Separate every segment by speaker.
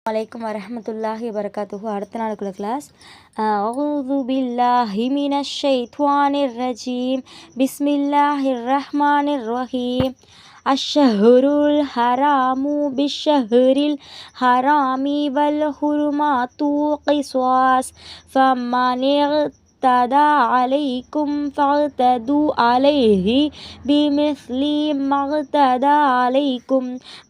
Speaker 1: வலைக்கும் வரஹமத்துல்லாஹி வபரகாத்துஹு. அடுத்த நாளுக்குள்ள கிளாஸ். அஊது பில்லாஹி மினஷ் ஷைத்வானிர் ரஜீம். பிஸ்மில்லாஹிர் ரஹ்மானிர் ரஹீம். அஷ்ஷஹுருல் ஹராமு பிஷ்ஷஹுரில் ஹராமி வல் ஹுருமாத்து கிஸ்வாஸ் ஃபமனிர் اعتدى عليكم فاعتدوا عليه بمثل ما اعتدى عليكم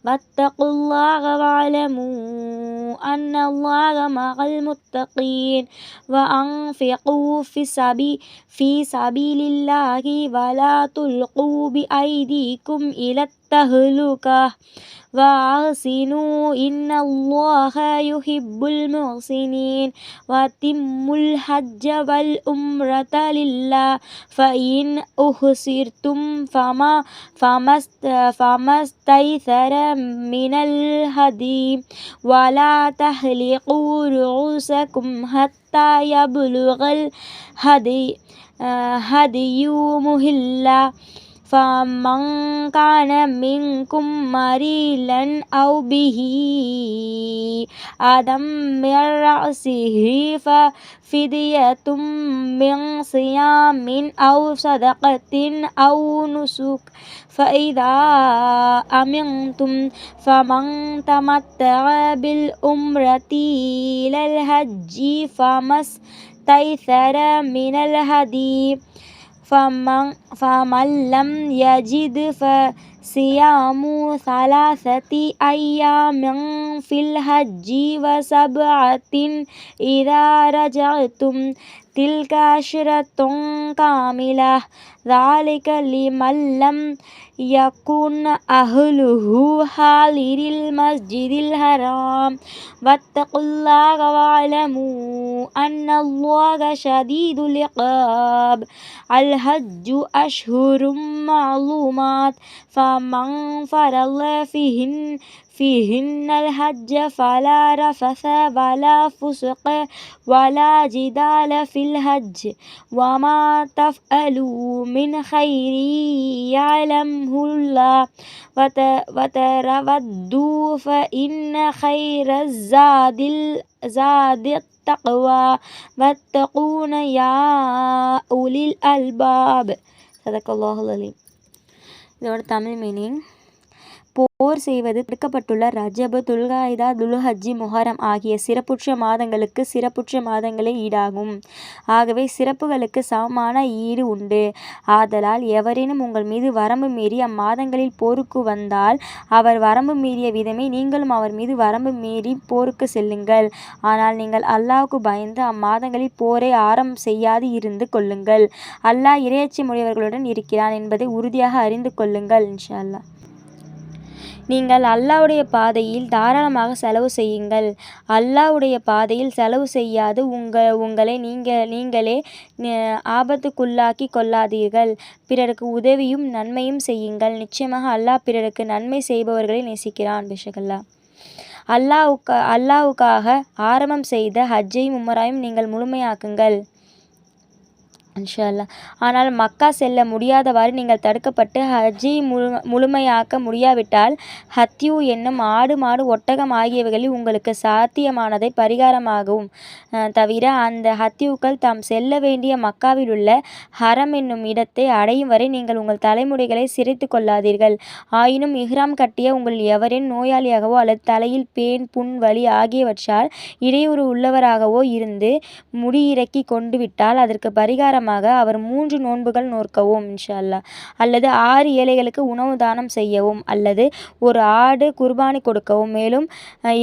Speaker 1: واتقوا الله واعلموا أن الله مع المتقين وأنفقوا في سبيل الله ولا تلقوا بأيديكم إلى التهلكة وأحسنوا إن الله يحب المحسنين وأتموا الحج والعمرة لله فإن أحصرتم فما استيسر من الهدي ولا تحلقوا رؤوسكم حتى يبلغ الهدي محله فمن كان منكم مريضا أو به أذى من رأسه ففدية من صيام أو صدقة أو نسك فإذا أمنتم فمن تمتع بالعمرة إلى الحج فما استيسر من الهدي فمن لم يجد فصيام 3 أيام في الحج و7 إذا رجعتم تلك 10 كاملة ذلك لمن لم يكن أهله حاضر المسجد الحرام واتقوا الله واعلموا أن الله شديد العقاب الحج أشهر معلومات فمن فرض فيهن الحج فلا رفث ولا فسق ولا جدال في الحج وما تفعلوا من خير يعلمه الله وتردوا فإن خير الزاد التقوى واتقون يا أولي الألباب. சதகல்லாஹுல் அலீம். இதோட தமிழ் மீனிங்: போர் செய்வது தடுக்கப்பட்டுள்ள ரஜபு, துல்காய்தா, துல்ஹஜ்ஜி, முஹரம் ஆகிய சிறப்புற்ற மாதங்களுக்கு சிறப்புற்ற மாதங்களே ஈடாகும். ஆகவே சிறப்புகளுக்கு சமமான ஈடு உண்டு. ஆதலால் எவரேனும் உங்கள் மீது வரம்பு மீறி அம்மாதங்களில் போருக்கு வந்தால் அவர் வரம்பு மீறிய விதமே நீங்களும் அவர் மீது வரம்பு மீறி போருக்கு செல்லுங்கள். ஆனால் நீங்கள் அல்லாஹ்வுக்கு பயந்து அம்மாதங்களில் போரை ஆரம்பம் செய்யாது இருந்து கொள்ளுங்கள். அல்லாஹ் இறையச்சமுடையவர்களுடன் இருக்கிறான் என்பதை உறுதியாக அறிந்து கொள்ளுங்கள். இன்ஷா அல்லாஹ். நீங்கள் அல்லாஹ்வுடைய பாதையில் தாராளமாக செலவு செய்யுங்கள். அல்லாஹ்வுடைய பாதையில் செலவு செய்யாது உங்களை நீங்களே ஆபத்துக்குள்ளாக்கி கொள்ளாதீர்கள். பிறருக்கு உதவியும் நன்மையும் செய்யுங்கள். நிச்சயமாக அல்லாஹ் பிறருக்கு நன்மை செய்பவர்களை நேசிக்கிறான். பிஷகல்லா. அல்லாஹ்வுக்காக ஆரம்பம் செய்த ஹஜ்ஜையும் உம்ராவையும் நீங்கள் முழுமையாக்குங்கள். இன்ஷா அல்லாஹ். ஆனால் மக்கா செல்ல முடியாதவாறு நீங்கள் தடுக்கப்பட்டு ஹஜ்ஜை முழுமையாக்க முடியாவிட்டால் ஹத்யூ என்னும் ஆடு, மாடு, ஒட்டகம் ஆகியவைகளில் உங்களுக்கு சாத்தியமானதை பரிகாரமாகவும் தவிர அந்த ஹத்யூக்கள் தாம் செல்ல வேண்டிய மக்காவில் உள்ள ஹரம் என்னும் இடத்தை அடையும் வரை நீங்கள் உங்கள் தலைமுடிகளை சிரைத்து கொள்ளாதீர்கள். ஆயினும் இஹ்ராம் கட்டிய உங்களில் எவரேனும் நோயாளியாகவோ அல்லது தலையில் பேன், புண், வலி ஆகியவற்றால் இடையூறு உள்ளவராகவோ இருந்து முடியிறக்கி கொண்டு விட்டால் அதற்கு பரிகாரமாக அவர் 3 நோன்புகள் நோற்கவும். இன்ஷா அல்லாஹ். அல்லது 6 ஏழைகளுக்கு உணவு தானம் செய்யவும் அல்லது ஒரு ஆடு குர்பானி கொடுக்கவும். மேலும்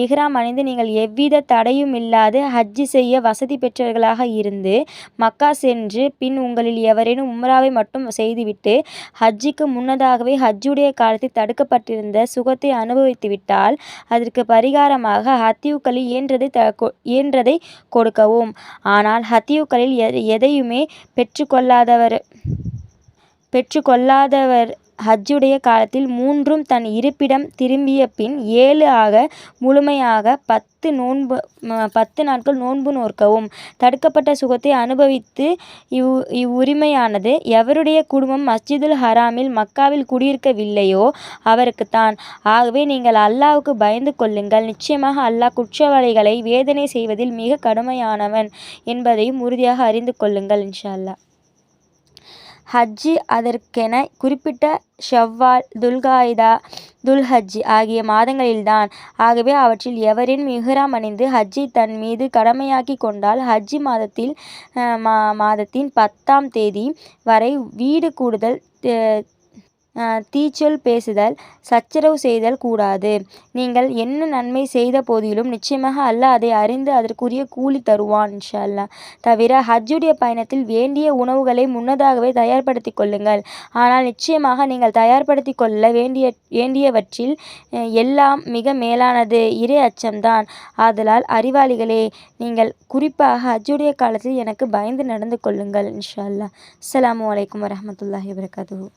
Speaker 1: இஹ்ராம் அணிந்து நீங்கள் எவ்வித தடையும் இல்லாது ஹஜ்ஜி செய்ய வசதி பெற்றவர்களாக இருந்து மக்கா சென்று பின் உங்களில் எவரேனும் உம்ராவை மட்டும் செய்துவிட்டு ஹஜ்ஜிக்கு முன்னதாகவே ஹஜ்ஜுடைய காலத்தில் தடுக்கப்பட்டிருந்த சுகத்தை அனுபவித்துவிட்டால் அதற்கு பரிகாரமாக ஹத்யூக்களில் இயன்றதை கொடுக்கவும். ஆனால் ஹத்யூக்களில் எதையுமே பெற்றுக்கொள்ளாதவர் ஹஜ்ஜுடைய காலத்தில் 3ம் தன் இருப்பிடம் திரும்பிய பின் 7 ஆக முழுமையாக 10 நாட்கள் நோன்பு நோற்கவும். தடுக்கப்பட்ட சுகத்தை அனுபவித்து இவ்வுரிமையானது எவருடைய குடும்பம் மஸ்ஜிதுல் ஹராமில் மக்காவில் குடியிருக்கவில்லையோ அவருக்குத்தான். ஆகவே நீங்கள் அல்லாஹ்வுக்கு பயந்து கொள்ளுங்கள். நிச்சயமாக அல்லாஹ் குற்றவாளிகளை வேதனை செய்வதில் மிக கடுமையானவன் என்பதையும் உறுதியாக அறிந்து கொள்ளுங்கள். இன்ஷா அல்லாஹ். ஹஜ்ஜி அதற்கென குறிப்பிட்ட ஷவ்வால், துல்காய்தா, துல்ஹஜ் ஆகிய மாதங்களில்தான். ஆகவே அவற்றில் எவரேனும் இஹ்ராம் அணிந்து ஹஜ்ஜை தன் மீது கடமையாக்கி கொண்டால் ஹஜ்ஜி மாதத்தின் 10ஆம் தேதி வரை வீடு கூடுதல், தீச்சொல் பேசுதல், சச்சரவு செய்தல் கூடாது. நீங்கள் என்ன நன்மை செய்த போதிலும் நிச்சயமாக அல்லாஹ் அதை அறிந்து அதற்குரிய கூலி தருவான் இன்ஷா அல்லாஹ். தவிர ஹஜ்ஜுடைய பயணத்தில் வேண்டிய உணவுகளை முன்னதாகவே தயார்படுத்தி கொள்ளுங்கள். ஆனால் நிச்சயமாக நீங்கள் தயார்படுத்தி கொள்ள வேண்டியவற்றில் எல்லாம் மிக மேலானது இறை அச்சம்தான். ஆதலால் அறிவாளிகளே, நீங்கள் குறிப்பாக ஹஜ்ஜுடைய காலத்தில் எனக்கு பயந்து நடந்து கொள்ளுங்கள் இன்ஷா அல்லாஹ். அஸ்ஸலாமு அலைக்கும் வரஹ்மத்துல்லாஹி வபரகாத்துஹு.